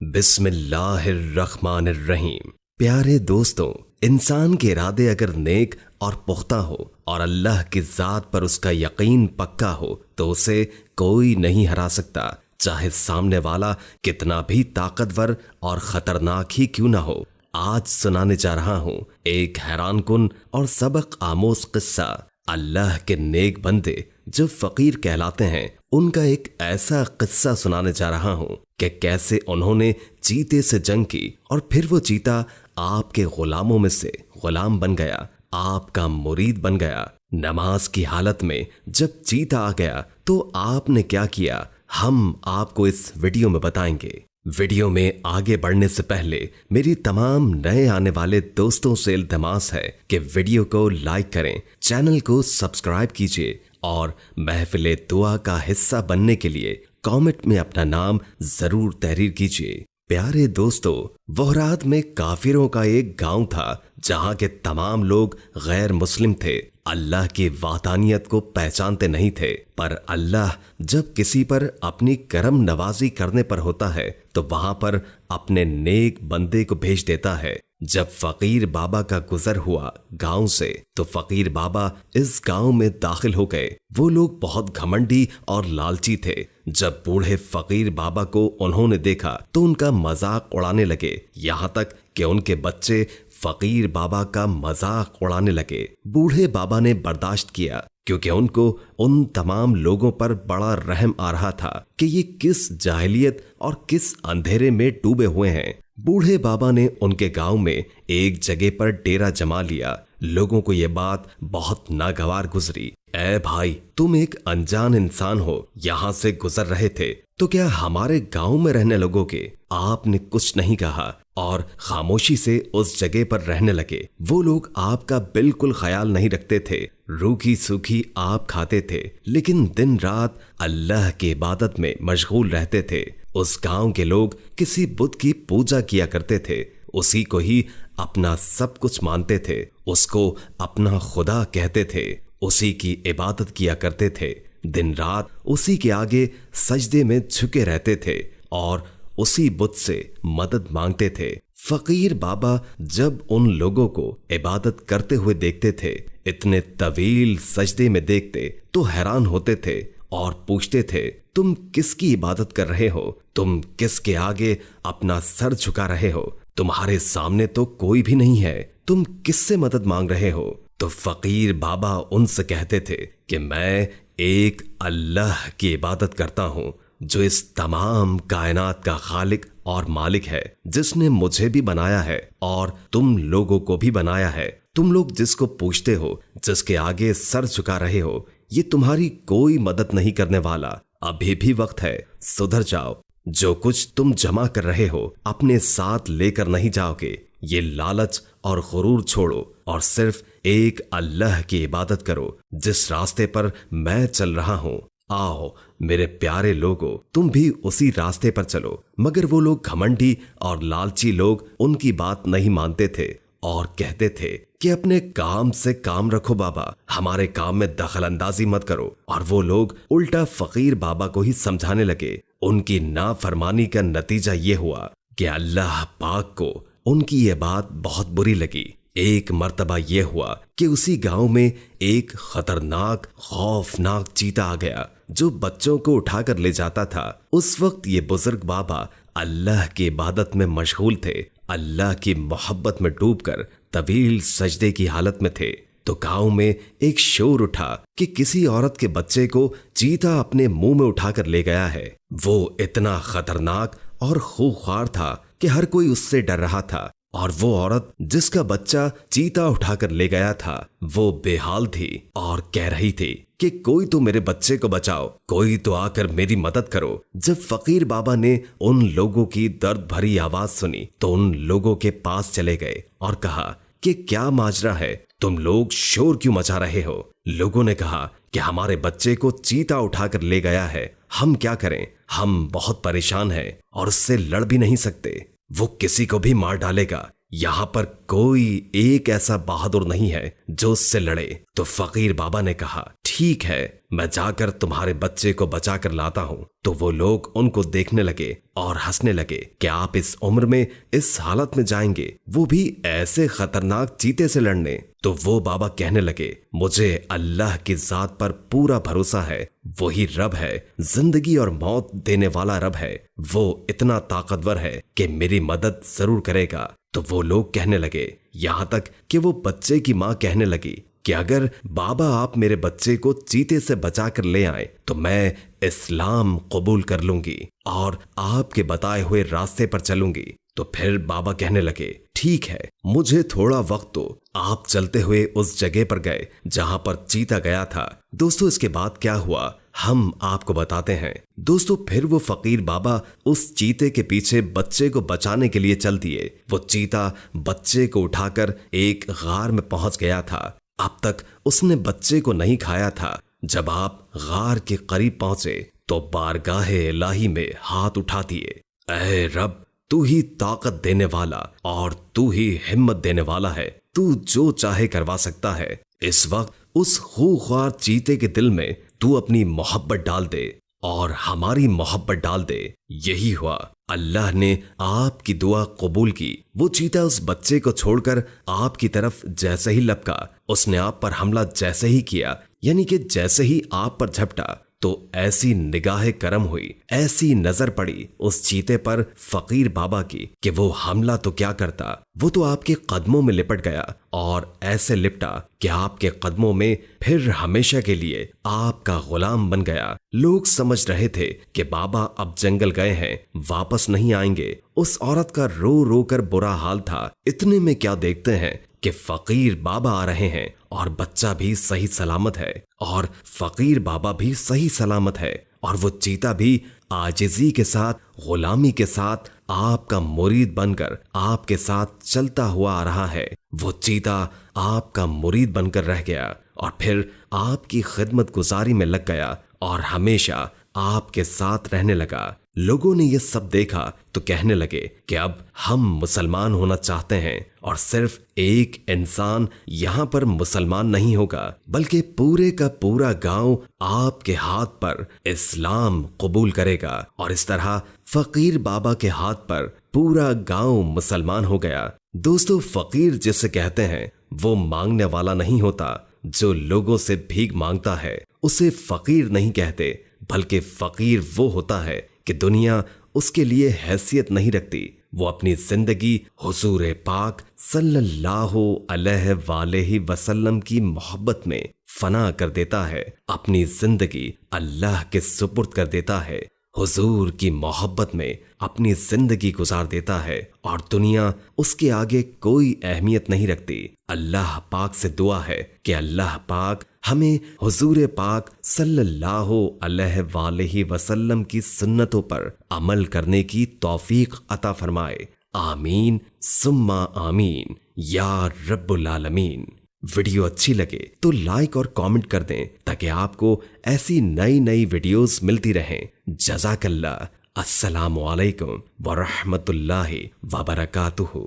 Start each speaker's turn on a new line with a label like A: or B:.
A: बिस्मिल्लाहिर्रहमानिर्रहीम। प्यारे दोस्तों, इंसान के इरादे अगर नेक और पुख्ता हो और अल्लाह की जात पर उसका यकीन पक्का हो तो उसे कोई नहीं हरा सकता, चाहे सामने वाला कितना भी ताकतवर और खतरनाक ही क्यों ना हो। आज सुनाने जा रहा हूँ एक हैरानकुन और सबक आमोज किस्सा। अल्लाह के नेक बंदे जो फकीर कहलाते हैं उनका एक ऐसा किस्सा सुनाने जा रहा हूँ कि कैसे उन्होंने चीते से जंग की और फिर वो चीता आपके गुलामों में से गुलाम बन गया, आपका मुरीद बन गया। नमाज की हालत में जब चीता आ गया तो आपने क्या किया, हम आपको इस वीडियो में बताएंगे। वीडियो में आगे बढ़ने से पहले मेरी तमाम नए आने वाले दोस्तों से इल्तिमास है कि वीडियो को लाइक करें, चैनल को सब्सक्राइब कीजिए और महफिले दुआ का हिस्सा बनने के लिए कमेंट में अपना नाम जरूर तहरीर कीजिए। प्यारे दोस्तों, वहरात में काफिरों का एक गांव था जहां के तमाम लोग गैर मुस्लिम थे, अल्लाह की वाहदानियत को पहचानते नहीं थे। पर अल्लाह जब किसी पर अपनी करम नवाजी करने पर होता है तो वहां पर अपने नेक बंदे को भेज देता है। जब फकीर बाबा का गुजर हुआ गांव से तो फकीर बाबा इस गांव में दाखिल हो गए। वो लोग बहुत घमंडी और लालची थे। जब बूढ़े फकीर बाबा को उन्होंने देखा तो उनका मजाक उड़ाने लगे, यहाँ तक कि उनके बच्चे फकीर बाबा का मजाक उड़ाने लगे। बूढ़े बाबा ने बर्दाश्त किया क्योंकि उनको उन तमाम लोगों पर बड़ा रहम आ रहा था कि ये किस जाहिलियत और किस अंधेरे में डूबे हुए हैं। बूढ़े बाबा ने उनके गांव में एक जगह पर डेरा जमा लिया। लोगों को ये बात बहुत नागवार गुजरी। ऐ भाई, तुम एक अनजान इंसान हो, यहाँ से गुजर रहे थे तो क्या हमारे गांव में रहने लगोगे? आपने कुछ नहीं कहा और खामोशी से उस जगह पर रहने लगे। वो लोग आपका बिल्कुल ख्याल नहीं रखते थे, रूखी सूखी आप खाते थे, लेकिन दिन रात अल्लाह की इबादत में मशगूल रहते थे। उस गांव के लोग किसी बुत की पूजा किया करते थे, उसी को ही अपना सब कुछ मानते थे, उसको अपना खुदा कहते थे, उसी की इबादत किया करते थे। दिन रात उसी के आगे सजदे में झुके रहते थे और उसी बुत से मदद मांगते थे। फकीर बाबा जब उन लोगों को इबादत करते हुए देखते थे, इतने तवील सजदे में देखते तो हैरान होते थे और पूछते थे, तुम किसकी इबादत कर रहे हो? तुम किसके आगे अपना सर झुका रहे हो? तुम्हारे सामने तो कोई भी नहीं है, तुम किससे मदद मांग रहे हो? तो फकीर बाबा उनसे कहते थे कि मैं एक अल्लाह की इबादत करता हूँ जो इस तमाम कायनात का खालिक और मालिक है, जिसने मुझे भी बनाया है और तुम लोगों को भी बनाया है। तुम लोग जिसको पूछते हो, जिसके आगे सर झुका रहे हो, ये तुम्हारी कोई मदद नहीं करने वाला। अभी भी वक्त है, सुधर जाओ। जो कुछ तुम जमा कर रहे हो अपने साथ लेकर नहीं जाओगे। ये लालच और गुरूर छोड़ो और सिर्फ एक अल्लाह की इबादत करो जिस रास्ते पर मैं चल रहा हूँ। आओ मेरे प्यारे लोगों, तुम भी उसी रास्ते पर चलो। मगर वो लोग घमंडी और लालची लोग उनकी बात नहीं मानते थे और कहते थे कि अपने काम से काम रखो बाबा, हमारे काम में दखल अंदाजी मत करो। और वो लोग उल्टा फकीर बाबा को ही समझाने लगे। उनकी नाफरमानी का नतीजा ये हुआ कि अल्लाह पाक को उनकी ये बात बहुत बुरी लगी। एक मर्तबा यह हुआ कि उसी गांव में एक खतरनाक खौफनाक चीता आ गया जो बच्चों को उठाकर ले जाता था। उस वक्त ये बुजुर्ग बाबा अल्लाह की इबादत में मशगूल थे, अल्लाह की मोहब्बत में डूबकर तवील सजदे की हालत में थे। तो गांव में एक शोर उठा कि किसी औरत के बच्चे को चीता अपने मुंह में उठाकर ले गया है। वो इतना खतरनाक और खूंखार था कि हर कोई उससे डर रहा था। और वो औरत जिसका बच्चा चीता उठाकर ले गया था वो बेहाल थी और कह रही थी कि कोई तो मेरे बच्चे को बचाओ, कोई तो आकर मेरी मदद करो। जब फकीर बाबा ने उन लोगों की दर्द भरी आवाज सुनी तो उन लोगों के पास चले गए और कहा कि क्या माजरा है, तुम लोग शोर क्यों मचा रहे हो? लोगों ने कहा कि हमारे बच्चे को चीता उठाकर ले गया है, हम क्या करें? हम बहुत परेशान हैं और उससे लड़ भी नहीं सकते, वो किसी को भी मार डालेगा। यहाँ पर कोई एक ऐसा बहादुर नहीं है जो उससे लड़े। तो फकीर बाबा ने कहा, ठीक है, मैं जाकर तुम्हारे बच्चे को बचा कर लाता हूँ। तो वो लोग उनको देखने लगे और हंसने लगे कि आप इस उम्र में इस हालत में जाएंगे, वो भी ऐसे खतरनाक चीते से लड़ने। तो वो बाबा कहने लगे, मुझे अल्लाह की जात पर पूरा भरोसा है, वही रब है, जिंदगी और मौत देने वाला रब है, वो इतना ताकतवर है कि मेरी मदद जरूर करेगा। तो वो लोग कहने लगे, यहाँ तक कि वो बच्चे की माँ कहने लगी कि अगर बाबा आप मेरे बच्चे को चीते से बचा कर ले आए तो मैं इस्लाम कबूल कर लूंगी और आपके बताए हुए रास्ते पर चलूंगी। तो फिर बाबा कहने लगे, ठीक है, मुझे थोड़ा वक्त दो। आप चलते हुए उस जगह पर गए जहां पर चीता गया था। दोस्तों, इसके बाद क्या हुआ हम आपको बताते हैं। दोस्तों, फिर वो फकीर बाबा उस चीते के पीछे बच्चे को बचाने के लिए चल दिए। वो चीता बच्चे को उठाकर एक गार में पहुंच गया था। अब तक उसने बच्चे को नहीं खाया था। जब आप गार के करीब पहुंचे तो बारगाहे इलाही में हाथ उठा दिए, ऐ रब, तू ही ताकत देने वाला और तू ही हिम्मत देने वाला है, तू जो चाहे करवा सकता है। इस वक्त उस खूंखार चीते के दिल में तू अपनी मोहब्बत डाल दे और हमारी मोहब्बत डाल दे। यही हुआ, अल्लाह ने आपकी दुआ कबूल की। वो चीता उस बच्चे को छोड़कर आपकी तरफ जैसे ही लपका, उसने आप पर हमला जैसे ही किया, यानी कि जैसे ही आप पर झपटा, तो ऐसी निगाहे करम हुई, ऐसी नजर पड़ी उस चीते पर फकीर बाबा की कि वो हमला तो क्या करता, वो तो आपके कदमों में लिपट गया और ऐसे लिपटा कि आपके कदमों में फिर हमेशा के लिए आपका गुलाम बन गया। लोग समझ रहे थे कि बाबा अब जंगल गए हैं, वापस नहीं आएंगे। उस औरत का रो रो कर बुरा हाल था। इतने में क्या देखते हैं कि फकीर बाबा आ रहे हैं और बच्चा भी सही सलामत है और फकीर बाबा भी सही सलामत है और वो चीता भी आजिजी के साथ, गुलामी के साथ आपका मुरीद बनकर आपके साथ चलता हुआ आ रहा है। वो चीता आपका मुरीद बनकर रह गया और फिर आपकी खिदमत गुजारी में लग गया और हमेशा आपके साथ रहने लगा। लोगों ने ये सब देखा तो कहने लगे कि अब हम मुसलमान होना चाहते हैं और सिर्फ एक इंसान यहाँ पर मुसलमान नहीं होगा, बल्कि पूरे का पूरा गांव आपके हाथ पर इस्लाम कबूल करेगा। और इस तरह फकीर बाबा के हाथ पर पूरा गांव मुसलमान हो गया। दोस्तों, फकीर जिसे कहते हैं वो मांगने वाला नहीं होता। जो लोगों से भीख मांगता है उसे फकीर नहीं कहते, बल्कि फकीर वो होता है कि दुनिया उसके लिए हैसियत नहीं रखती। वो अपनी जिंदगी हुजूर पाक सल्लल्लाहु अलैहि वसल्लम की मोहब्बत में फना कर देता है, अपनी जिंदगी अल्लाह के सुपुर्द कर देता है, हुजूर की मोहब्बत में अपनी जिंदगी गुजार देता है और दुनिया उसके आगे कोई अहमियत नहीं रखती। अल्लाह पाक से दुआ है कि अल्लाह पाक हमें हुजूर पाक सल्लल्लाहु अलैहि वसल्लम की सुन्नतों पर अमल करने की तौफीक अता फरमाए। आमीन सुम्मा आमीन या रब्बुल आलमीन। वीडियो अच्छी लगे तो लाइक और कमेंट कर दें ताकि आपको ऐसी नई नई वीडियोस मिलती रहें। जज़ाकल्लाह। अस्सलामु अलैकुम व रहमतुल्लाहि व बरकातुहू।